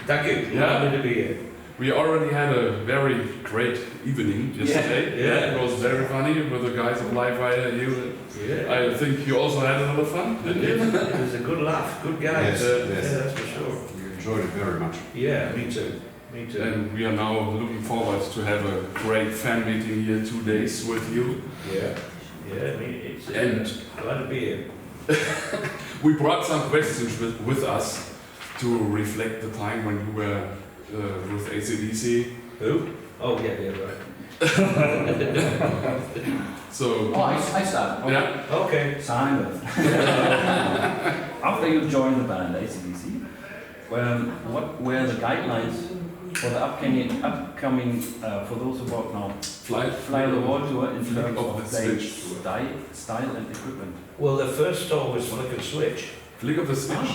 Thank you. Yeah. Happy to be here. We already had a very great evening yesterday. Yeah. It was very funny with the guys of Live Wire. Yeah. I think you also had a lot of fun, didn't you? It was a good laugh, good guys. Yes. Yeah, that's for sure. You enjoyed it very much. Yeah, me too. Me too. And we are now looking forward to have a great fan meeting here 2 days with you. Yeah. Yeah, I mean, it's And glad to be here. we brought some questions with us to reflect the time when you were with AC/DC. Who? Oh, yeah, right. So, I start. yeah. Okay. Simon. After you joined the band AC/DC, what were the guidelines for the upcoming for those who work now, Fly the Wall tour in terms of play style and equipment? Well, the first tour was Flick and Switch. Flick of the switch.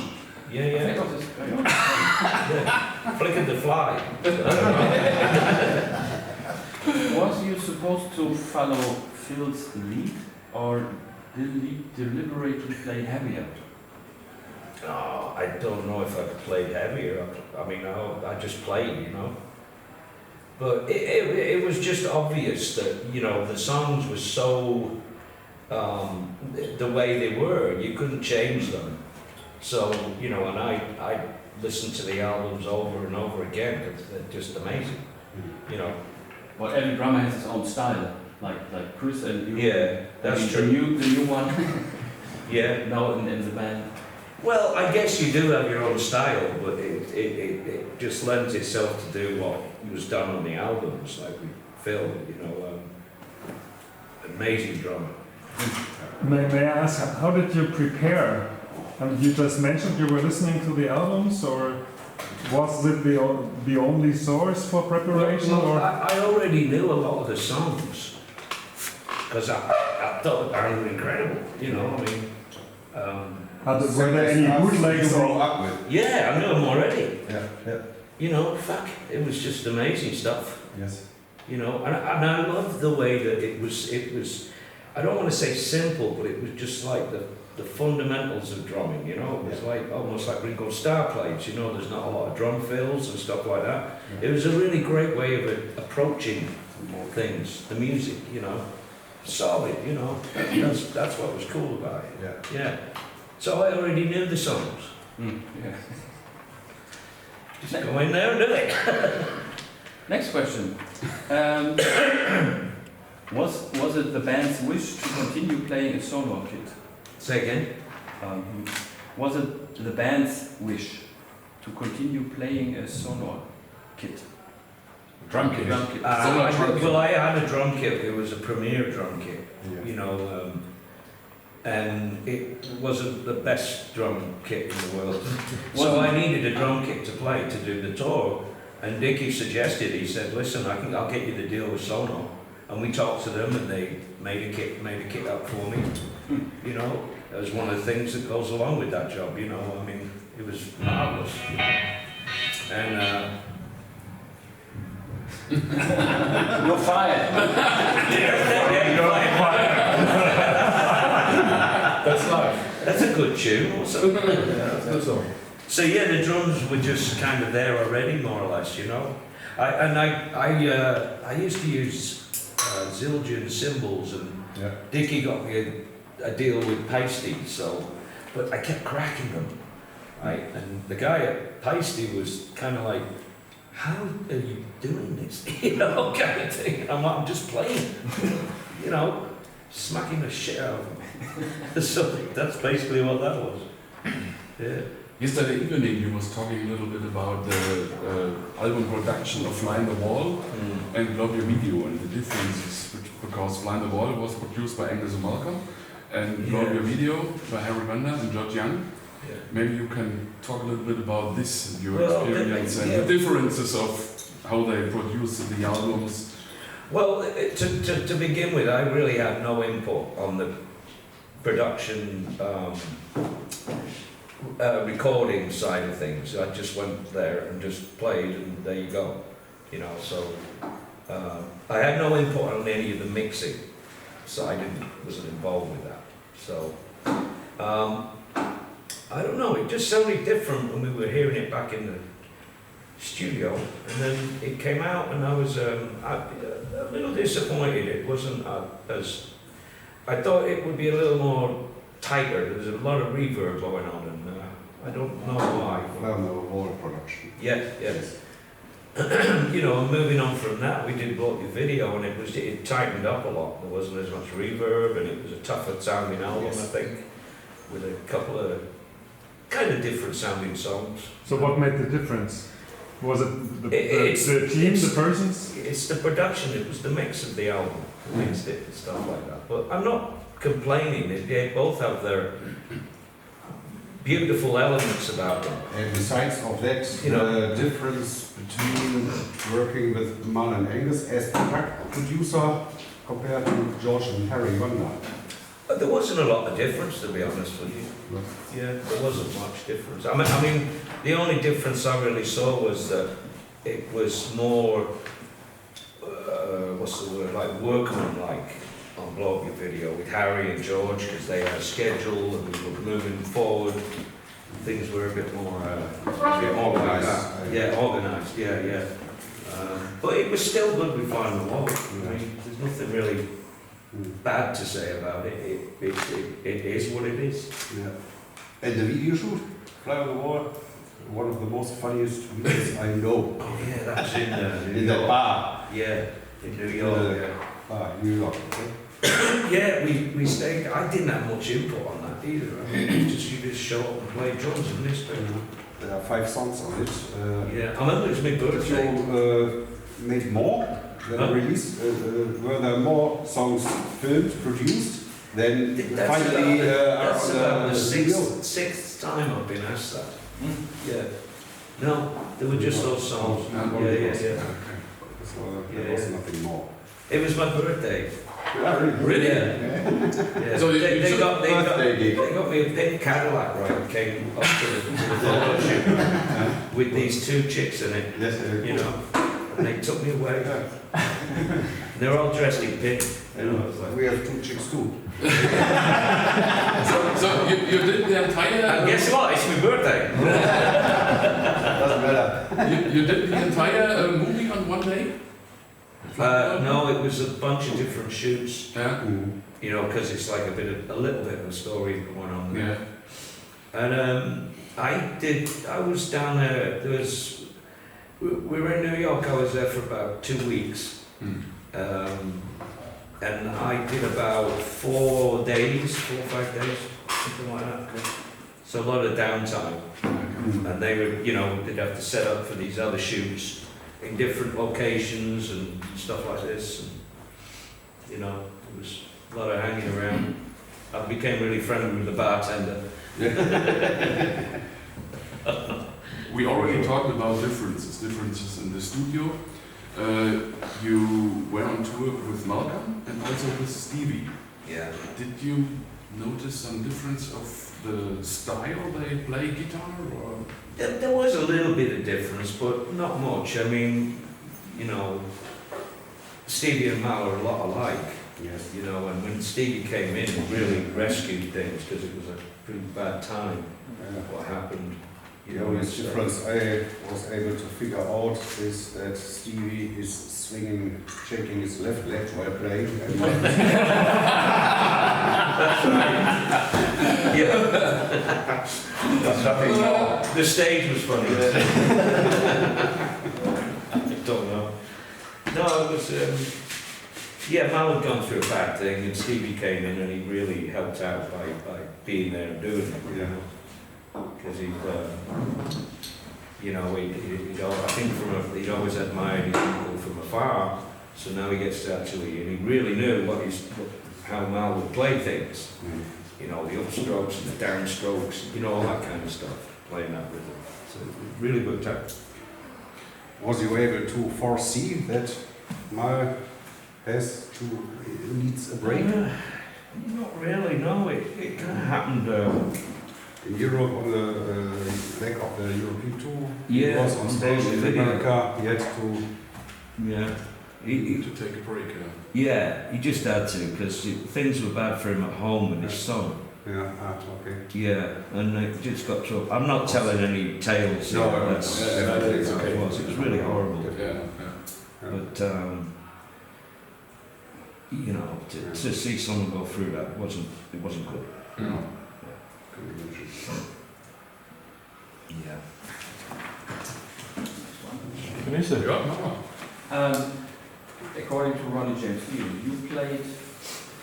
Yeah, I yeah. think of this. Yeah. Flick and the Fly. Was you supposed to follow Phil's lead or deliberately play heavier? Oh, I don't know if I played heavier. I mean, I just played, you know. But it was just obvious that, you know, the songs were so, the way they were, you couldn't change them. So, you know, and I listened to the albums over and over again, because they're just amazing, you know. Well, every drummer has his own style, like Chris and you. Yeah, that's true. The new one. Yeah. Now in the band. Well, I guess you do have your own style, but it just lends itself to do what was done on the albums, like we Phil, you know, amazing drummer. May I ask, how did you prepare? You just mentioned you were listening to the albums, or was it the only source for preparation? Well, or? I already knew a lot of the songs, because I thought the band were incredible, you know, I mean. Were there any bootlegs? You grew up with? Yeah, I knew them already. Yeah, yeah. You know, fuck, it was just amazing stuff. Yes. You know, and I love the way that it was, I don't want to say simple, but it was just like the fundamentals of drumming, you know, it was like almost like Ringo Starr plays, you know, there's not a lot of drum fills and stuff like that. Yeah. It was a really great way of approaching things, the music, you know, solid, you know, that's what was cool about it. Yeah. Yeah. So I already knew the songs. Yeah. Just go in there and do it. Next question. Was it the band's wish to continue playing a solo kit? Say again? Was it the band's wish to continue playing a solo kit? Drum kit. Drum kit. Well, I had a drum kit. It was a Premier drum kit, Yeah. you know, and it wasn't the best drum kit in the world. So I needed a drum kit to play to do the tour. And Dickie suggested, he said, listen, I'll get you the deal with Sono. And we talked to them and they made a kit up for me. You know, that was one of the things that goes along with that job, you know, I mean, it was marvelous. And You're fired. That's life. that's a good tune also. That's good song. So yeah, the drums were just kind of there already, more or less, you know. I used to use Zildjian cymbals, and Yeah. Dickie got me a deal with Pasty, so, but I kept cracking them, right? And the guy at Pasty was kind of like, how are you doing this? You know, kind of thing. And I'm like, I'm just playing, you know, smacking the shit out of them. So that's basically what that was. Yeah. Yesterday evening you was talking a little bit about the album production of Fly on the Wall and Love Your Video and the differences, because Fly on the Wall was produced by Angus and Malcolm and Love Your Video by Harry Vanda and George Young. Yeah. Maybe you can talk a little bit about this, your Well, experience and the differences of how they produce the albums. Well, to begin with, I really had no input on the production recording side of things. I just went there and just played, and there you go. You know, so I had no input on any of the mixing, so I wasn't involved with that. So I don't know. It just sounded different when we were hearing it back in studio, and then it came out, and I was a little disappointed. It wasn't as I thought it would be a little more tighter. There was a lot of reverb going on, and I don't know why. Well, no, wall production. Yeah, yes. You know, moving on from that, we did both the video, and it tightened up a lot. There wasn't as much reverb, and it was a tougher sounding album, Yes. I think, with a couple of kind of different sounding songs. So what made the difference? Was it the team, it's- the persons? It's the production, it was the mix of the album, the mixed it and stuff like that. But I'm not complaining, they both have their beautiful elements about them. And besides of that, You know. the difference between working with Mal and Angus as producer compared to George and Harry Wonder. But there wasn't a lot of difference, to be honest with you. No. Yeah, there wasn't much difference. I mean, the only difference I really saw was that it was more, what's the word, like workman-like on Blow Up Your Video with Harry and George, because they had a schedule and we were moving forward. Things were a bit more Organised. like that. Yeah, organised, yeah. But it was still good with Fly on the Wall. I mean, there's nothing really bad to say about it. It is what it is. Yeah. And the video shoot, Fly on the Wall, one of the most funniest videos I know. Oh yeah, that's in New In York. that bar. Yeah, in New York. New York. Okay. Yeah, we stayed. I didn't have much input on that either. I mean, you just show up and play drums and this thing. There are 5 songs on it. Yeah, I remember it was my birthday. You made more than released. Were there more songs filmed, produced? Then finally That's about the video? sixth time I've been asked that. Yeah. No, there were just those songs. Oh, Yeah. So there was Yeah. nothing more. It was my birthday. Really? Yeah. So they got birthday gig. me a pink Cadillac, right? Came up to the photo shoot with these 2 chicks in it, Yes, you know, and they took me away. They're all dressed in pink, you know. It's like, We have 2 chicks too. So you did the entire. and guess what? It's my birthday. Doesn't matter. You did the entire movie on one day? No, it was a bunch of different shoots, Yeah. you know, because it's like a little bit of a story going on there. Yeah. And I was down there, we were in New York, I was there for about 2 weeks. And I did about 4 or 5 days, something like that. So a lot of downtime. And they would, you know, they'd have to set up for these other shoots in different locations and stuff like this. And, you know, it was a lot of hanging around. I became really friendly with the bartender. We already talked about differences in the studio. You were on tour with Malcolm and also with Stevie. Yeah. Did you notice some difference of the style they play guitar? Or? There was a little bit of difference, but not much. I mean, you know, Stevie and Mal are a lot alike. Yes. You know, and when Stevie came in, it really rescued things because it was a pretty bad time. What happened? The only difference I was able to figure out is that Stevie is shaking his left leg while playing. And Yeah. That's nothing more. The stage was funny. I don't know. No, it was. Yeah, Mal had gone through a bad thing, and Stevie came in, and he really helped out by being there and doing it. You know, because you know, I think he'd always admired his people from afar. So now he gets to actually, and he really knew how Mal would play things. You know, the upstrokes and the downstrokes, you know, all that kind of stuff, playing that rhythm. So it really worked out. Was you able to foresee that Mal needs a break? Not really, no. It kind of happened. In Europe, on the leg of the European tour, he Yeah, was on stage in America, he had to... Yeah. You need to take a break. Yeah, he just had to, because things were bad for him at home with his son. Yeah, okay. Yeah, and it just got trouble. I'm not telling any tales. No, here, that's it's okay. was. It was really horrible. Yeah. But you know, to see someone go through that wasn't good. Yeah. Yeah. According to Ronnie James Dio, you played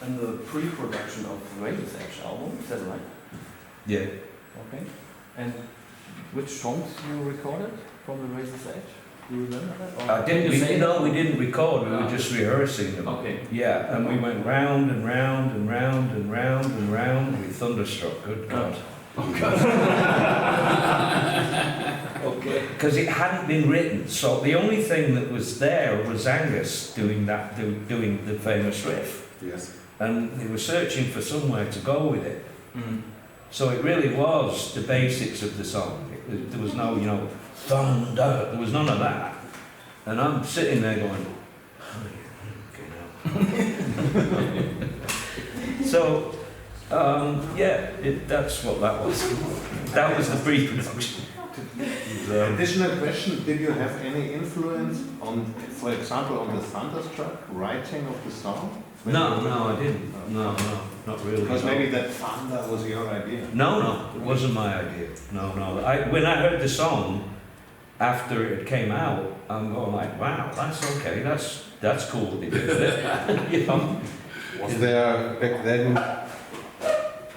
in the pre-production of the Razor's Edge album, is that right? Yeah. Okay. And which songs you recorded from the Razor's Edge? Do you remember that? Or We didn't record, we were just rehearsing them. Okay. Yeah, and we went round and round and round and round and round with Thunderstruck, good God. Okay. Because it hadn't been written, so the only thing that was there was Angus doing the famous riff. Yes. And they were searching for somewhere to go with it. Mm. So it really was the basics of the song. There was no, you know, thunder, there was none of that. And I'm sitting there going, oh yeah, okay now. So, that's what that was. That was the pre-production. Additional question, did you have any influence on, for example, on the Thunderstruck writing of the song? No, I didn't. No, not really. Because no. maybe that thunder was your idea. No, it wasn't my idea. No. When I heard the song after it came out, I'm going like, wow, that's okay. That's cool that they did it. You know? Was there back then,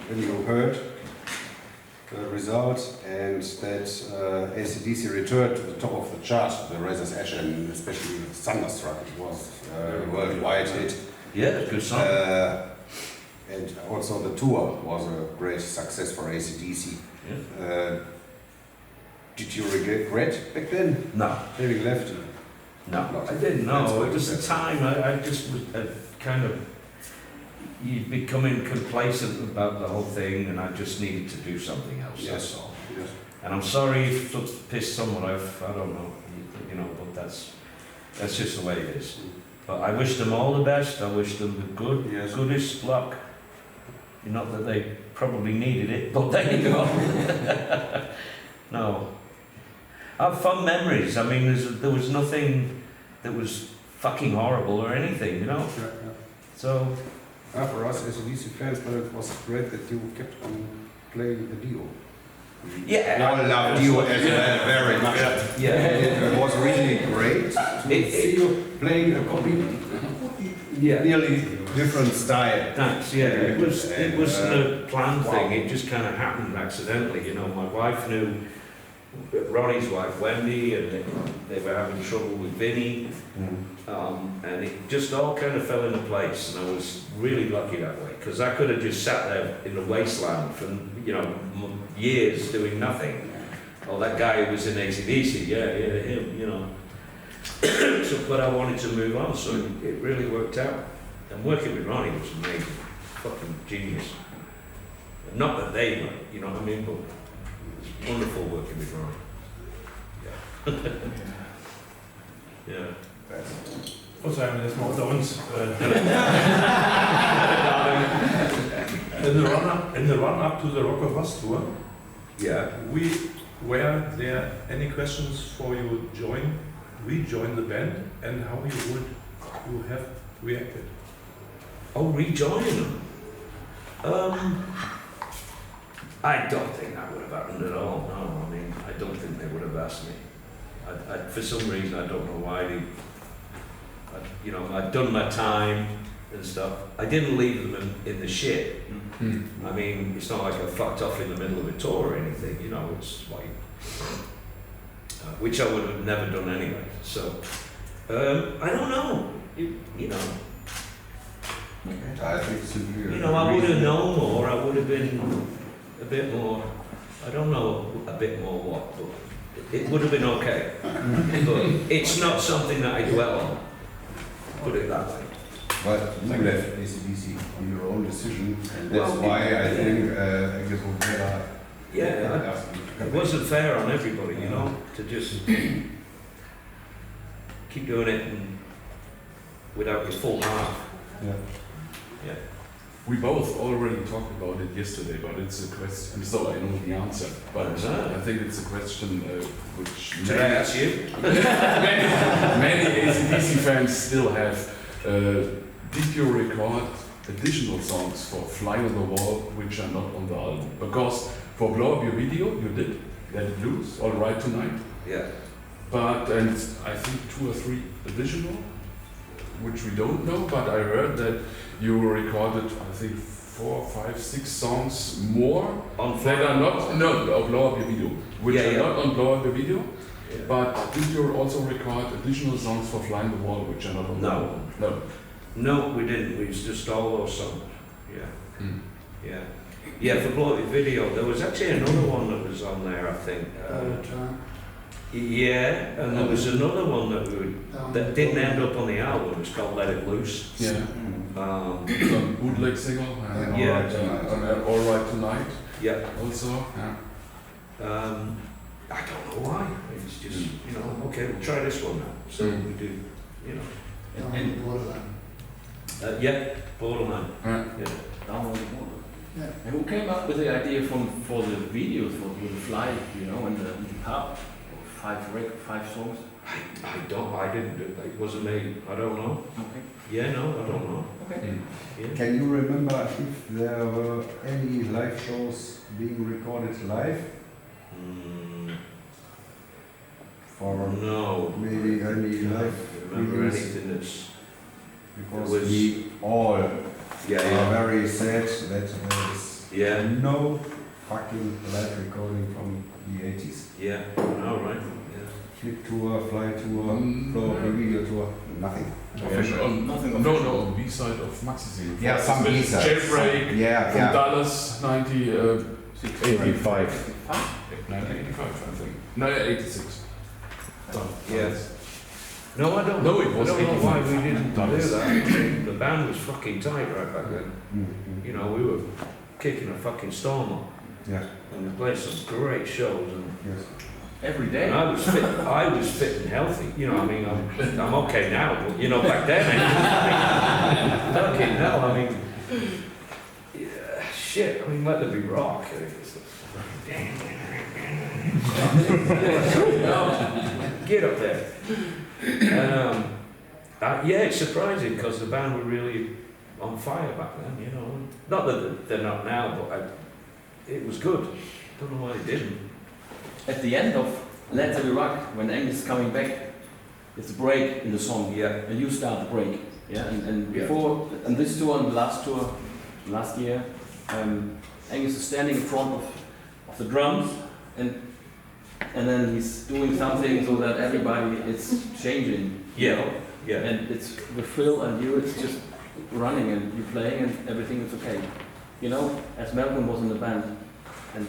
when you heard the result and that AC/DC returned to the top of the chart, the Razor's Edge, and especially Thunderstruck, it was a worldwide hit. Yeah, good song. And also the tour was a great success for AC/DC. Yeah. Did you regret back then No, having left? no, I didn't know. That's It what was you the said. time I just was kind of, you'd becoming complacent about the whole thing, and I just needed to do something else. That's all. Yes. And I'm sorry if it pissed someone off. I don't know, you know, but that's just the way it is. But I wish them all the best. I wish them the Yes. goodest luck. Not that they probably needed it, but there you go. No. I have fun memories. I mean, there was nothing that was fucking horrible or anything, you know? So, For us as DC fans, but it was great that you kept on playing the Dio. yeah. I love Dio as well very much. Yeah. It was really great to see you playing a complete, Yeah. nearly different style. Thanks, yeah. It wasn't a planned thing, it just kind of happened accidentally, you know. My wife knew Ronnie's wife, Wendy, and they were having trouble with Vinny, and it just all kind of fell into place, and I was really lucky that way, because I could have just sat there in the wasteland for, you know, years doing nothing. Oh, that guy who was in AC/DC, yeah, him, you know. So, but I wanted to move on, so it really worked out. And working with Ronnie was amazing, fucking genius. Not that they were, you know what I mean, but it was wonderful working with Ronnie. Yeah. Yeah. Was haben wir das mal unter uns? In the run-up to the Rock of Us tour, Yeah. were there any questions for you rejoin the band, and how you have reacted? Oh, rejoining them? I don't think that would have happened at all, no. I mean, I don't think they would have asked me. For some reason, I don't know why you know, I'd done my time and stuff. I didn't leave them in the shit. I mean, it's not like I fucked off in the middle of a tour or anything, you know, it's like, which I would have never done anyway. So, I don't know, you know. I think it's You know, I would have known more, I would have been a bit more, I don't know a bit more what, but it would have been okay. But it's not something that I dwell on, put it that way. But you left AC/DC on your own decision, and that's Well, why I think I guess we'll better. Yeah, it wasn't fair on everybody, you know, to just keep doing it and without your full heart. Yeah. Yeah. We both already talked about it yesterday, but it's a question, so I know the answer. But I think it's a question which Did I ask you? many AC/DC fans still have. Did you record additional songs for Fly on the Wall which are not on the album? Because for Blow Up Your Video you did Let It Loose, All Right Tonight. Yeah. But, and I think 2 or 3 additional, which we don't know, but I heard that you recorded, I think, 4, 5, 6 songs more On that are not, no, Blow Up Your Video, which are not on Blow Up Your Video. Yeah. But did you also record additional songs for Fly on the Wall, which are not on the No. album? No. No, we didn't. We just all those songs. Yeah. Hmm. Yeah. Yeah, for Blow Up Your Video, there was actually another one that was on there, I think. Yeah, and there was another one that didn't end up on the album. It's called Let It Loose. Yeah. Some bootleg single. And Yeah. All Right Tonight. Yeah. Also. Yeah. I don't know why. It's just, you know, okay, we'll try this one now. So we do, you know. Yeah, Borderline. Yeah. Yeah. Down on the water. Yeah. And who came up with the idea for the videos for the Fly, you know, and the pub? 5 songs? I didn't do it. It wasn't me. I don't know. Okay. Yeah, no, I don't know. Okay. Yeah. Can you remember if there were any live shows being recorded live? For No. maybe any I live don't remember videos? anything that's. Because was- we all Yeah, are yeah. very sad that there is Yeah, no fucking live recording from the 80s. yeah. All right. Yeah. Flip tour, fly tour, flow video tour, nothing. Official. Nothing No, no, on B-side of Maxi. Yeah, some With B-sides. Jailbreak Yeah, from yeah. Dallas, 85, 85. 1985, I think. No, 86. Yeah. No, I don't. No, it was I don't know 85. why we didn't do Dallas. that. The band was fucking tight right back then. Mhm. You know, we were kicking a fucking storm up, Yeah, and we played some great shows. And yes. every day. And I was fit and healthy. You know, I mean, I'm okay now, but you know, back then, fucking hell. I mean, yeah, shit. I mean, let there be rock. Get up there. Yeah, it's surprising because the band were really on fire back then. You know, not that they're not now, but it was good. Don't know why they didn't. At the end of Let There Be Rock, when Angus is coming back, it's a break in the song. Yeah. And you start the break. Yeah. And Yeah. before, and this tour and the last tour, last year, Angus is standing in front of the drums, and then he's doing something so that everybody is changing. you Yeah. know? Yeah. And it's with Phil and you, it's just running and you playing and everything is okay. You know, as Malcolm was in the band. And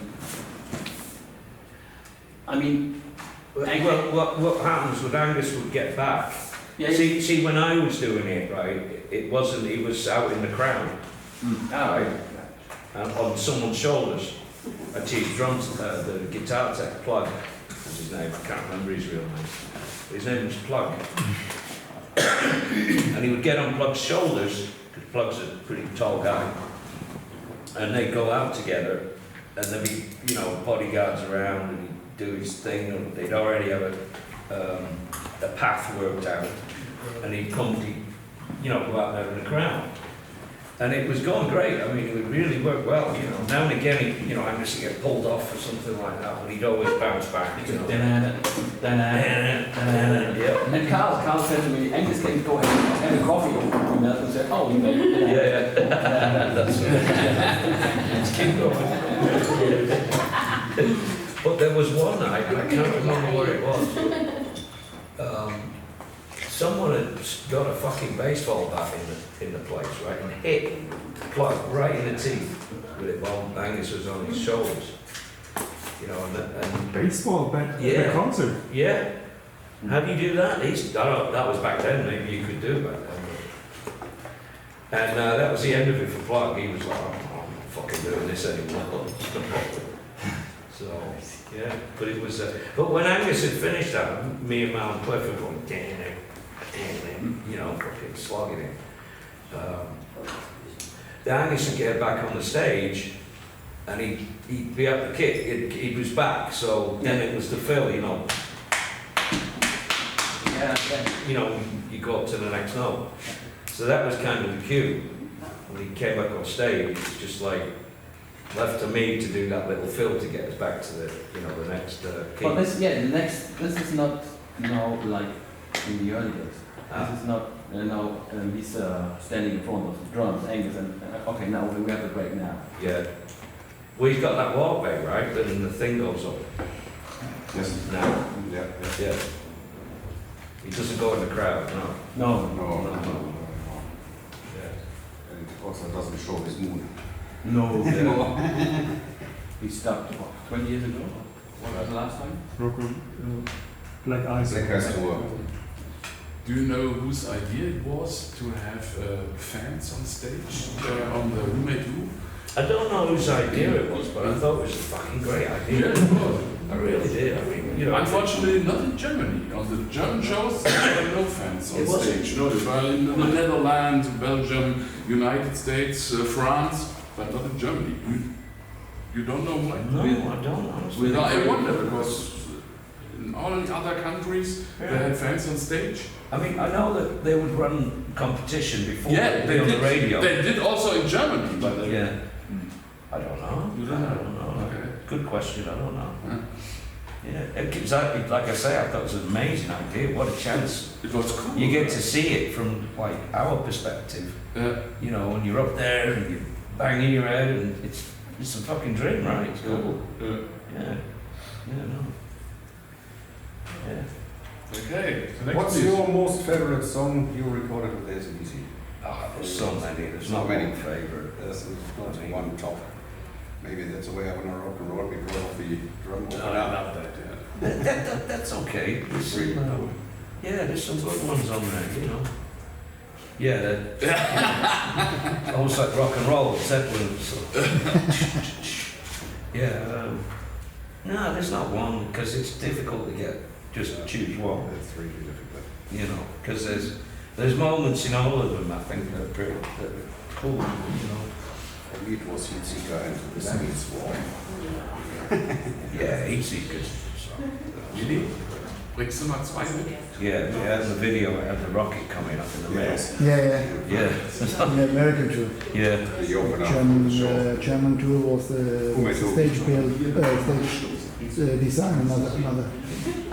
I mean, Well, what happens with Angus would get back. yeah, See, when I was doing it, right, it wasn't, he was out in the crowd, right, and on someone's shoulders. Actually, his drums, the guitar tech, Plug, was his name, I can't remember his real name. But his name was Plug. And he would get on Plug's shoulders, because Plug's a pretty tall guy, and they'd go out together, and there'd be, you know, bodyguards around, and he'd do his thing, and they'd already have a path worked out, and he'd come, you know, go out there in the crowd. And it was going great. I mean, it would really work well, you know. Now and again, he, you know, I used to get pulled off or something like that, but he'd always bounce back, you know. Yeah. And Carl said to me, Angus can go have a coffee. And Malcolm said, oh, you made it. Yeah. That's Let's keep going. But there was one night, I can't remember what it was. Someone had got a fucking baseball bat in the place, right, and hit Plug right in the teeth with it while Angus was on his shoulders. You know, and Baseball bat at Yeah. a concert. yeah. How do you do that? I don't know, that was back then, maybe you could do it back then. And that was the end of it for Plug. He was like, oh, I'm not fucking doing this anymore. So, yeah, but it was, but when Angus had finished that, me and Mal and Cliff were going, damn, you know, fucking slogging it. Dan used to get back on the stage, and he'd be at the kit, he was back, so then it was the fill, you know. Yeah. You know, you go up to the next note. So that was kind of the cue. When he came back on stage, it was just like, left to me to do that little fill to get us back to the, you know, the next key. But this is not now like in the early days. This is not, he's standing in front of the drums, Angus, and okay, now we have a break now. Yeah. Well, he's got that walkway, right? Then the thing goes up. Yes. Now. Yeah. Yeah. He doesn't go in the crowd, no. No. Yeah. And it also doesn't show his moon. No. Yeah. He stopped, what, 20 years ago? What was the last time? Black Eyes. Black Eyes Tour. Do you know whose idea it was to have fans on stage on the roommate roof? I don't know whose idea it was, but I thought it was a fucking great idea. Yeah, it was. I really did. I mean, you know, Unfortunately, not in Germany. On the German shows, there were no fans on It wasn't. stage. No, they were in the Netherlands, Belgium, United States, France, but not in Germany. You don't know why? no, I don't honestly. Well, I wonder because in all the other countries they had fans on stage. I mean, I know that they would run competition before Yeah, they'd they be on did. the radio. They did also in Germany, but they, Yeah. I don't know. You don't know? I don't know. Okay. Good question. I don't know. Yeah. Yeah, exactly. Like I say, I thought it was an amazing idea. What a chance! It was cool. You get to see it from like our perspective. You know, when you're up there and you're banging your head, and it's a fucking dream, right? It's cool. Yeah. Yeah. Yeah. No. Yeah. Okay. So next What's please. your most favorite song you recorded with AC/DC? Oh, there's so many. There's not many. one favorite. There's not one top. Maybe that's the way I want to rock and roll because of the drum No, opener. I love that. Yeah. That's okay. There's Really some, cool. yeah, there's some good ones on there, you know. Yeah, that, almost like rock and roll, Zeppelin. So. Yeah, no, there's not one because it's difficult to get just choose one, That's really difficult. you know, because there's moments in all of them I think that are pretty that are cool, you know. For me it was Heat Seeker and the Saints War. Yeah, easy because. Really? Bringst du mal zwei mit? Yeah, we had the video, I had the rocket coming up in the middle. Yes. Yeah, Yeah, in American tour. yeah. The opener. German tour was the Who made you? stage build, stage design, another,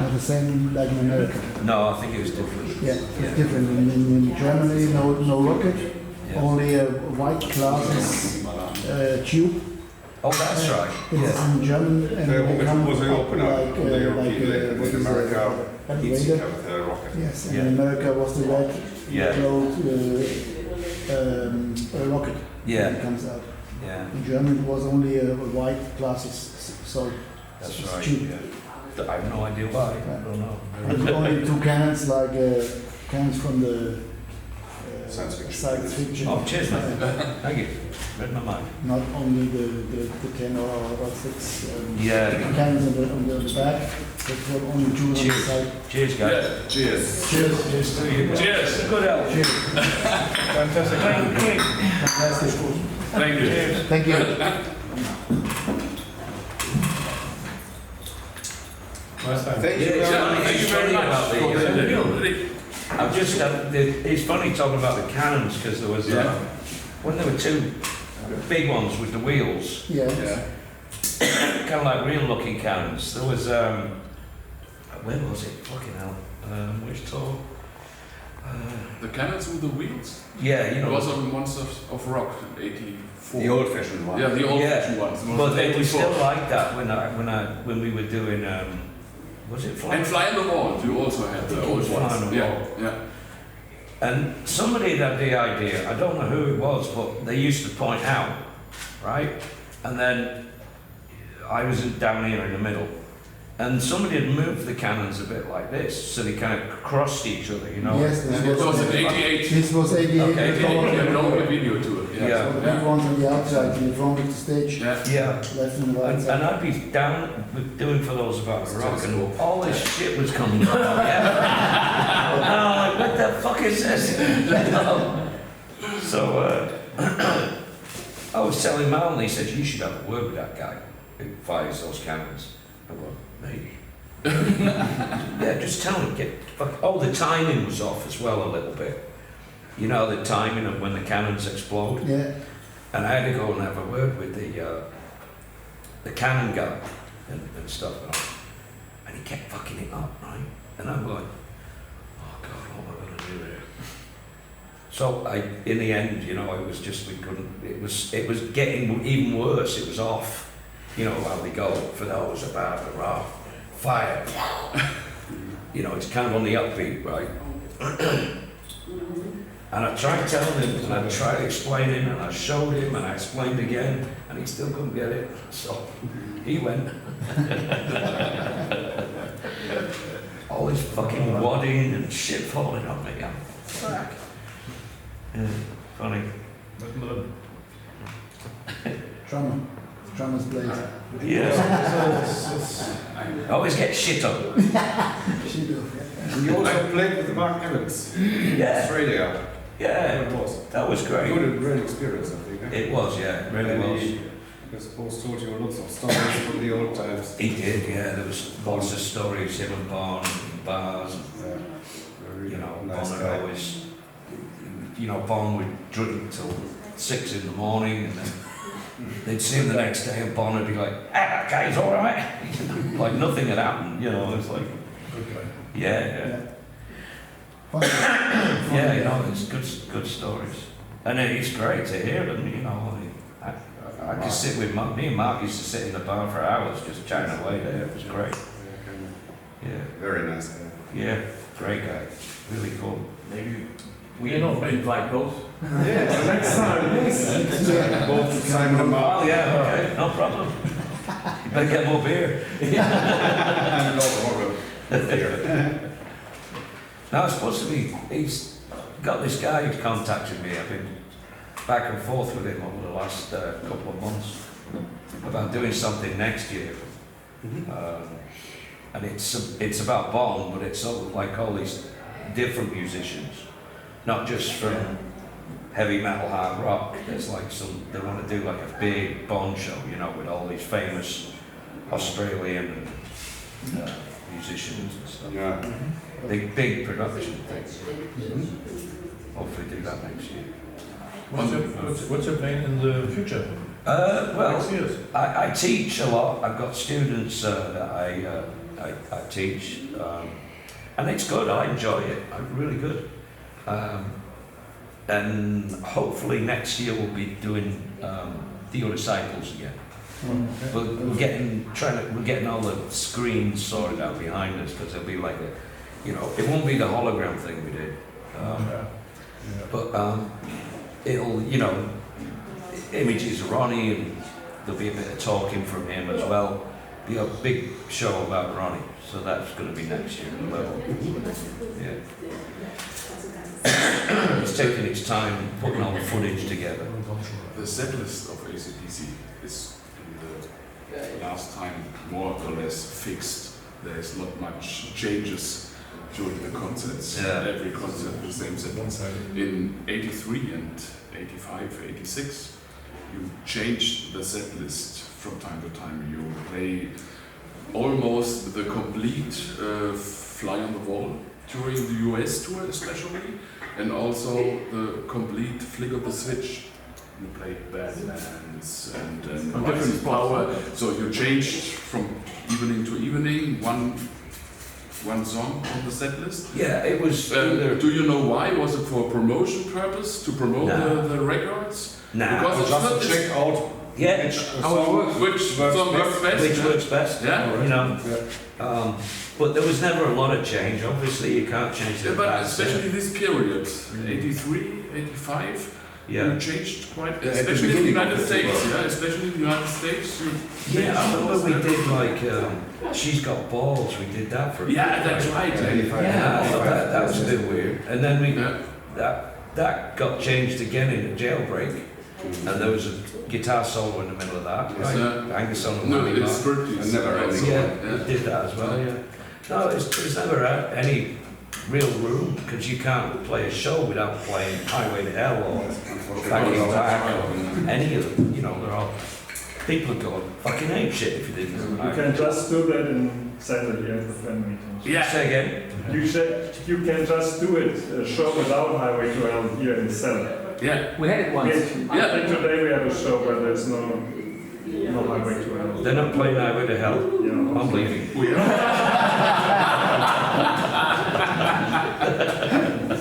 not the same like in America. No, I think it was different. Yeah, it's different. In Germany, no rocket, Yeah. only a white glasses tube. Oh, that's right. It's Yeah. in German and The they come was the up opener like, on the European leg, what in is America, it? Heat Radar. Seeker with the rocket. Yes, and Yeah. in America was the red Yeah. cloud rocket Yeah. that comes out. Yeah, In German it was only a white glasses, so that's it's right. cheap. Yeah. I have no idea why. I don't know. And only two cannons, like cannons from the Science fiction. science fiction. Oh, cheers, man. Thank you. Read my mind. Not only the 10 or 6 Yeah. cannons on the back, but for only two on the Cheers. side. Cheers, guys. Yeah. Cheers. Cheers. Cheers to you. Cheers. Good help. Cheers. Fantastic. Fantastic. Thank you. Thank you. Nice time. Thank you Yeah, very it's much. funny- Thank you it's very funny much about for the, the video. I've just, it's funny talking about the cannons because there was, Yeah. when there were two big ones with the wheels, Yeah. Yeah. kind of like real looking cannons. There was, where was it? Fucking hell. Which tour? The cannons with the wheels? Yeah, you It know. was on Monsters of Rock in '84. The old fashioned one. Yeah, the old Yeah. fashioned ones. But they were 84. still like that when we were doing, was it Fly? And Fly on the Wall, you also had the It old was Fly ones. on the Yeah, Wall. yeah. And somebody had the idea, I don't know who it was, but they used to point out, right? And then I was down here in the middle. And somebody had moved the cannons a bit like this, so they kind of crossed each other, you know? Yes, And it was in '88. This was 88. Okay, the yeah, color. Yeah, no video to it. Yeah. So the big ones on the outside, in front of the stage, Yeah. Yeah. left and right And side. I'd be down doing for those about the rock, and all this shit was coming out. Yeah. And I'm like, what the fuck is this? You know? So, I was telling Mal, and he said, you should have a word with that guy who fires those cannons. I went, me? Yeah, just tell him, the timing was off as well a little bit. You know, the timing of when the cannons explode. Yeah. And I had to go and have a word with the cannon guy and stuff. And he kept fucking it up, right? And I'm going, oh God, what am I going to do here? So in the end, you know, it was just, it was getting even worse. It was off, you know, how we go for those about the rock, fire. You know, it's kind of on the upbeat, right? And I tried telling him, and I tried explaining, and I showed him, and I explained again, and he still couldn't get it. So he went. All this fucking wadding and shit falling on me. I'm fuck. Yeah, funny. Drummer's place. Yeah. I always get shit on. She do. And you also played with the Mark Evans. Yeah. Australia. Yeah. It was. That was great. You had a great experience, I think. Eh? It was, yeah, it really And was. he, I suppose, told you lots of stories from the old times. He did, yeah. There was lots of stories, him and Bon, and bars. Yeah. Very You know, nice Bon guy. would always, you know, Bon would drink till 6 in the morning, and then they'd see him the next day, and Bon would be like, "Ah, that guy's all right." Like nothing had happened, you know. It was like, yeah. Yeah, you know, it's good stories, and it's great to hear them. You know, I could sit with me and Mark used to sit in the bar for hours just chatting away there. It was great. Yeah, Very nice guy. yeah, great guy, really cool. Maybe we invite both. Yes. Next time, yes. Both Simon and Mark. Oh yeah, okay, no problem. You better get more beer. No problem. Now it's supposed to be. He's got this guy who's contacted me. I've been back and forth with him over the last couple of months about doing something next year. And it's about Bon, but it's all, like all these different musicians, not just from heavy metal, hard rock. There's like they want to do like a big Bon show, you know, with all these famous Australian musicians and stuff. Yeah. Big production things. Hopefully do that next year. What's your plan in the future? Well, Next years? I teach a lot. I've got students that I teach, and it's good. I enjoy it. I'm really good. And hopefully next year we'll be doing the Disciples again. But we're getting all the screens sorted out behind us because there'll be like it won't be the hologram thing we did, but it'll, you know, images of Ronnie, and there'll be a bit of talking from him as well. Be a big show about Ronnie, so that's going to be next year as well. Yeah. It's taking its time putting all the footage together. The set list of AC/DC is in the last time more or less fixed. There's not much changes during the concerts. Yeah. Every concert the same set list. In 83 and 85, 86, you changed the set list from time to time. You play almost the complete Fly on the Wall during the US tour especially, and also the complete Flick of the Switch. You play Badlands and Rising Power. So you changed from evening to evening, one song on the set list. Yeah, it was. Do you know why? Was it for promotion purpose to promote No. the records? Nah. Because it's not Just check out Yeah. how it works. Which song works best? Which works best? Yeah. You know. But there was never a lot of change. Obviously, you can't change the Yeah, but past. especially this period, 83, 85, Yeah. you changed quite, Yeah, at the especially in the beginning of United the States. tour. Yeah, especially in the United States. You Yeah, I remember we changed did like She's Got Balls. We did that for. Yeah, that's right. Yeah, I thought that was a bit weird. And then Yeah. that got changed again in the Jailbreak, and there was a guitar solo in the middle of that. Yes, Right? Angus on the No, Money it's Mark. strictly Never ending. Yeah, we did that as well. Yeah. No, it's never had any real room, because you can't play a show without playing Highway to Hell or Back in Black or any of them. You know, they're all people would go fucking ape shit if you didn't. You can just do that in Celle here at the fan meetings. Yeah. Say again. You can just do it, a show without Highway to Hell here in Celle. Yeah. We had it once. Yeah. And today we have a show where there's no Highway to Hell. They're not playing Highway to Hell. Yeah. I'm leaving.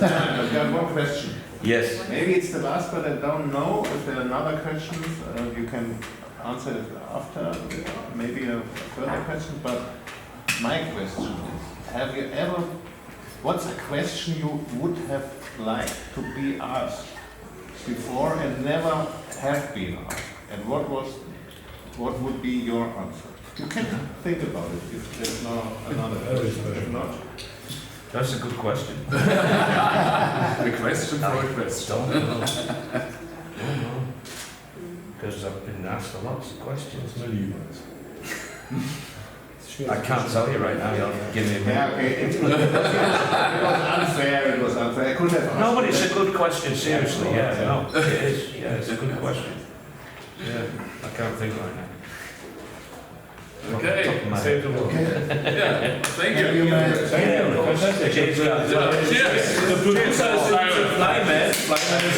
I've got one question. Yes. Maybe it's the last, but I don't know if there are another questions. You can answer it after, maybe a further question. But my question is, have you ever, what's a question you would have liked to be asked before and never have been asked? And what would be your answer? You can think about it if there's no another question. If not, That's a good question. A question for a question. Don't know. Because I've been asked lots of questions. I can't tell you right now. You'll give me a minute. yeah, okay. It was unfair. It was unfair. I could have. No, but it's a good question. Seriously, yeah. No, it is. Yeah, it's a good question. Yeah, I can't think right now. Okay. Top of my head. Save the world. Yeah. Thank you. Thank you. Cheers, guys. Cheers. The producer is fly man. Fly man is